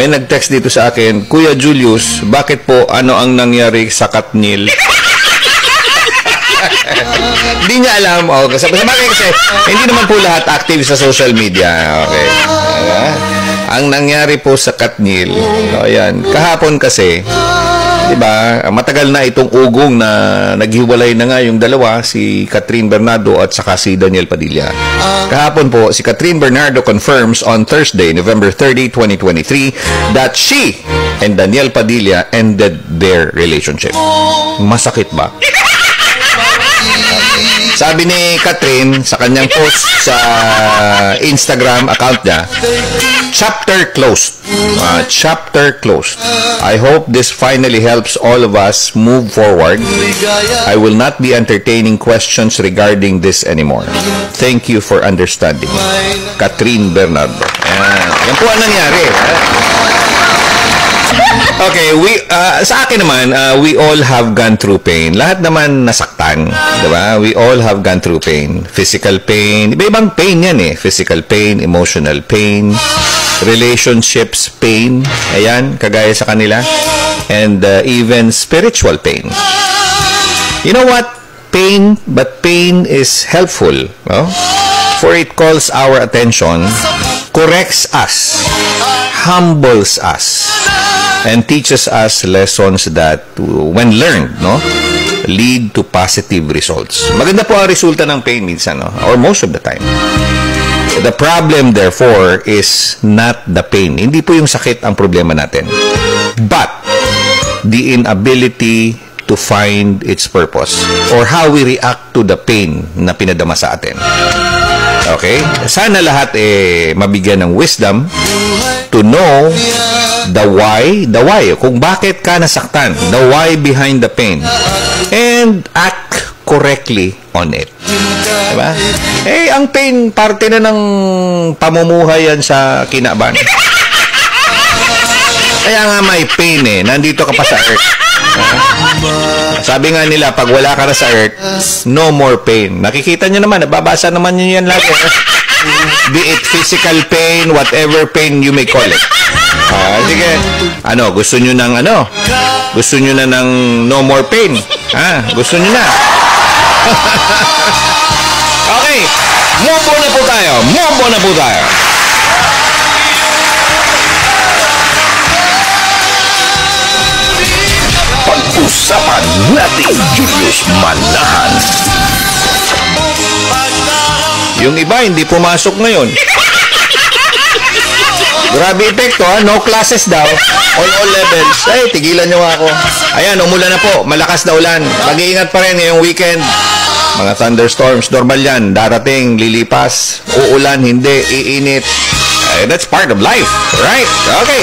may nag-text dito sa akin, Kuya Julius, bakit po ano ang nangyari sa Katnil? Hindi niya alam. Oh, kasi hindi naman po lahat active sa social media. Okay. Ang nangyari po sa Katnil, ayan, kahapon kasi, diba, matagal na itong ugong na naghiwalay na nga yung dalawa, si Catherine Bernardo at saka si Daniel Padilla. Kahapon po, si Catherine Bernardo confirms on Thursday, November 30, 2023, that she and Daniel Padilla ended their relationship. Masakit ba? Sabi ni Catherine sa kanyang post sa Instagram account niya, chapter closed. Chapter closed. I hope this finally helps all of us move forward. I will not be entertaining questions regarding this anymore. Thank you for understanding. Catherine Bernardo. Yan po ang nangyari. Okay, sa akin naman, we all have gone through pain. Lahat naman nasaktan, diba? We all have gone through pain. Physical pain, iba-ibang pain yan eh. Physical pain, emotional pain, relationships pain, ayan, kagaya sa kanila. And even spiritual pain. You know what? Pain, but pain is helpful, no? For it calls our attention, corrects us, humbles us, and teaches us lessons that, when learned, no, lead to positive results. Maganda po ang resulta ng pain minsan, no? Or most of the time. The problem, therefore, is not the pain. Hindi po yung sakit ang problema natin. But, the inability to find its purpose or how we react to the pain na pinadama sa atin. Okay? Sana lahat mabigyan ng wisdom to know the why, kung bakit ka nasaktan, the why behind the pain, and act correctly on it. Diba? Ang pain, parte na ng pamumuhay yan sa kinaban. Kaya nga may pain nandito ka pa sa earth. Sabi nga nila, pag wala ka na sa earth, no more pain. Nakikita nyo naman, nababasa naman nyo yan lagi. Be it physical pain, whatever pain you may call it. Sige, gusto nyo ng gusto nyo na ng no more pain. Gusto nyo na. Okay, move on na po tayo. Pag-usapan natin, Julius Manahan. Yung iba hindi pumasok ngayon. Grabe epekto, no classes daw. All levels. Tigilan nyo ako. Ayan, umulan na po. Malakas na ulan. Mag-iingat pa rin ngayong weekend. Mga thunderstorms, normal yan. Darating, lilipas. Uulan, hindi, iinit. That's part of life, right? Okay.